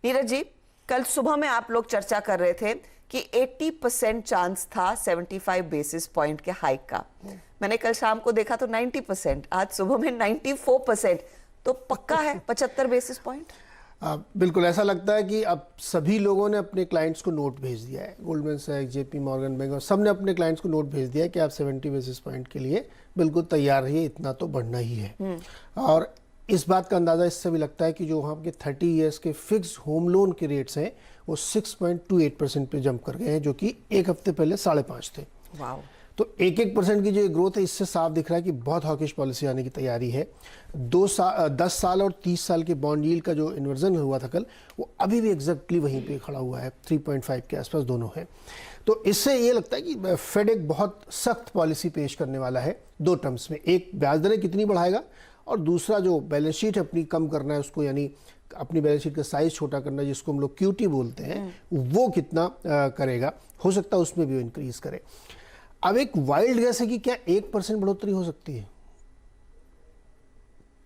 नीरज जी, कल सुबह में आप लोग चर्चा कर रहे थे कि 80% चांस था 75 बेसिस पॉइंट के हाइक का। मैंने कल शाम को देखा तो 90%, आज सुबह में 94%। तो पक्का है 75 बेसिस पॉइंट? बिल्कुल ऐसा लगता है कि अब सभी लोगों ने अपने क्लाइंट्स को नोट भेज दिया है। गोल्डमैन सैक्स, जेपी मॉर्गन बैंक और सब ने अपने क्लाइंट्स को नोट भेज दिया है कि आप 70 बेसिस पॉइंट के लिए बिल्कुल तैयार रहिए, इतना तो बढ़ना ही है। और इस बात का अंदाज़ा इससे भी लगता है कि जो वहाँ के 30 ईयर्स के फिक्स होम लोन के रेट्स हैं वो 6.28% पे जंप कर गए हैं, जो कि एक हफ्ते पहले 5.5 थे। वाओ। तो 1% की जो ग्रोथ है, इससे साफ दिख रहा है कि बहुत हॉकिश पॉलिसी आने की तैयारी है। 10 साल और 30 साल के बॉन्ड यील्ड का जो इन्वर्जन हुआ था कल, वो अभी भी एग्जैक्टली वहीं पे खड़ा हुआ है, 3.5 के आसपास दोनों है। तो इससे ये लगता है कि फेड एक बहुत सख्त पॉलिसी पेश करने वाला है दो टर्म्स में। एक, ब्याज दरें कितनी बढ़ाएगा, और दूसरा जो बैलेंस शीट अपनी कम करना है उसको, यानी अपनी बैलेंस शीट का साइज छोटा करना, जिसको हम लोग क्यूटी बोलते हैं, वो कितना करेगा। हो सकता है उसमें भी वो इंक्रीज करे। अब एक वाइल्ड गेस है कि क्या 1% बढ़ोतरी हो सकती है,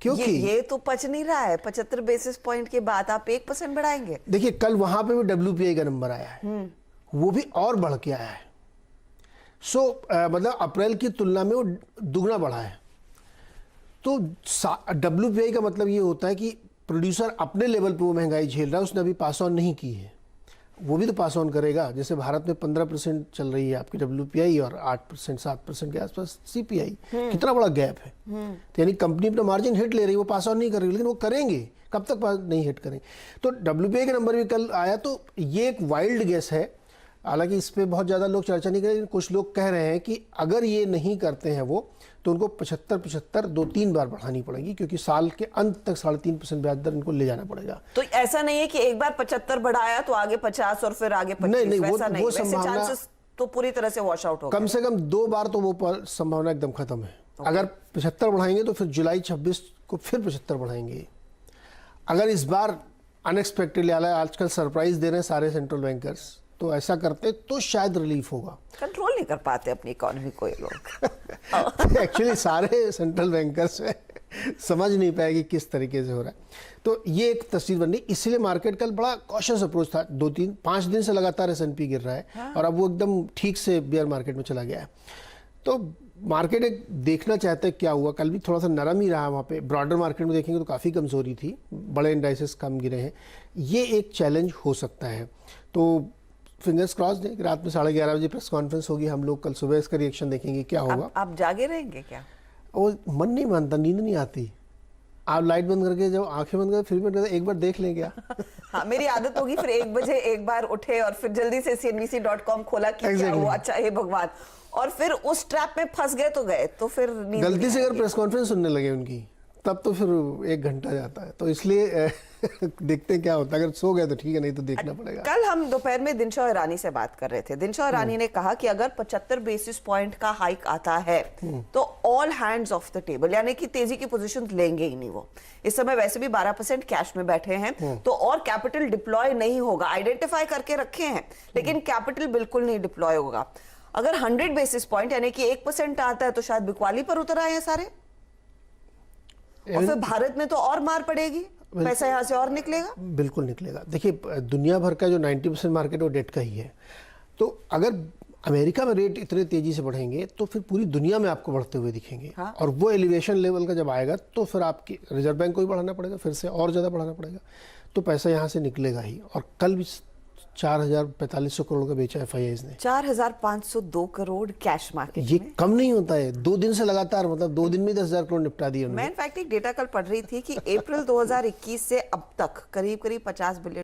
क्योंकि ये तो पच नहीं रहा है। 75 बेसिस पॉइंट के बाद आप 1% बढ़ाएंगे? देखिए, कल वहां पे भी WPI का नंबर आया है, वो भी और बढ़ के आया है। मतलब अप्रैल की तुलना में वो दुगना बढ़ा है। तो WPI का मतलब ये होता है कि प्रोड्यूसर अपने लेवल पे वो महंगाई झेल रहा है, उसने अभी पास ऑन नहीं की है, वो भी तो पास ऑन करेगा। जैसे भारत में 15% चल रही है आपकी WPI और 8% 7% के आसपास CPI। कितना बड़ा गैप है। तो यानी कंपनी अपना मार्जिन हिट ले रही है, वो पास ऑन नहीं कर रही, लेकिन वो करेंगे, कब तक पास नहीं हिट करेंगे। तो WPI का नंबर भी कल आया, तो ये एक वाइल्ड गेस है। हालांकि इस पर बहुत ज़्यादा लोग चर्चा नहीं कर रहे। कुछ लोग कह रहे हैं कि अगर ये नहीं करते हैं वो, तो उनको 75 2-3 बार बढ़ानी पड़ेगी, क्योंकि साल के अंत तक 3.5% ब्याज दर इनको ले जाना पड़ेगा। तो ऐसा नहीं है कि एक बार 75 बढ़ाया तो आगे 50 और फिर आगे 25? नहीं, वैसा नहीं, वो वैसे संभावना चांसेस तो पूरी तरह से वॉश आउट हो गए। कम से कम 2 बार तो वो संभावना एकदम खत्म है। अगर 75 बढ़ाएंगे तो फिर जुलाई 26 को फिर 75 बढ़ाएंगे। अगर इस बार अनएक्सपेक्टेडली, आजकल सरप्राइज दे रहे हैं सारे सेंट्रल बैंकर्स, तो ऐसा करते तो शायद रिलीफ होगा। कंट्रोल नहीं कर पाते अपनी इकोनॉमी को ये लोग। एक्चुअली सारे सेंट्रल बैंकर्स समझ नहीं पाए कि किस तरीके से हो रहा है। तो ये एक तस्वीर बन रही, इसलिए मार्केट कल बड़ा कॉशियस अप्रोच था। 2-3-5 दिन से लगातार S&P गिर रहा है, और अब वो एकदम ठीक से बेयर मार्केट में चला गया है। तो मार्केट एक देखना चाहता है क्या हुआ। कल भी थोड़ा सा नरम ही रहा वहाँ पे। ब्रॉडर मार्केट में देखेंगे तो काफ़ी कमजोरी थी, बड़े इंडाइसेस कम गिरे हैं। ये एक चैलेंज हो सकता है। तो फिंगर्स क्रॉस्ड है कि रात में 11:30 बजे प्रेस कॉन्फ्रेंस होगी। हम लोग कल सुबह इसका रिएक्शन देखेंगे क्या होगा। आप जागे रहेंगे क्या? वो मन नहीं मानता, नींद नहीं आती। आप लाइट बंद करके जब आंखें बंद करके फिर भी एक बार देख लें क्या? हाँ, मेरी आदत होगी फिर 1 बजे एक बार उठे और फिर जल्दी से CNBC.com खोला कि क्या हुआ, अच्छा हे भगवान, और फिर उस ट्रैप में फंस गए तो गए, तो फिर गलती से अगर प्रेस कॉन्फ्रेंस सुनने लगे उनकी, तब तो फिर 1 घंटा जाता है। तो इसलिए देखते हैं क्या होता है। अगर सो गए तो ठीक है, नहीं तो देखना पड़ेगा। कल हम दोपहर में दिनशॉ ईरानी से बात कर रहे थे। दिनशॉ ईरानी ने कहा कि अगर 75 बेसिस पॉइंट का हाइक आता है तो all hands of the table, यानी कि तेजी की पोजीशन लेंगे ही नहीं वो। इस समय वैसे भी 12% कैश में बैठे हैं, तो और कैपिटल डिप्लॉय नहीं होगा। आइडेंटिफाई करके रखे हैं, लेकिन कैपिटल बिल्कुल नहीं डिप्लॉय होगा। अगर 100 बेसिस पॉइंट यानी कि 1% आता है तो शायद बिकवाली पर उतर आए हैं सारे, और फिर भारत में तो और मार पड़ेगी, पैसा यहां से और निकलेगा। बिल्कुल निकलेगा। देखिए, दुनिया भर का जो 90% मार्केट है वो डेट का ही है। तो अगर अमेरिका में रेट इतने तेजी से बढ़ेंगे तो फिर पूरी दुनिया में आपको बढ़ते हुए दिखेंगे। हाँ? और वो एलिवेशन लेवल का जब आएगा तो फिर आपकी रिजर्व बैंक को ही बढ़ाना पड़ेगा, फिर से और ज़्यादा बढ़ाना पड़ेगा, तो पैसा यहाँ से निकलेगा ही। और कल भी 4,450 करोड़ का बेचा FIIs ने। 4,502 करोड़ कैश मार्केट। ये कम नहीं होता है। 2 दिन से लगातार, मतलब 2 दिन में 10,000 करोड़ निपटा दिए उन्होंने। मैं इनफैक्ट एक डेटा कल पढ़ रही थी कि अप्रैल 2021 से अब तक करीब 50 बिलियन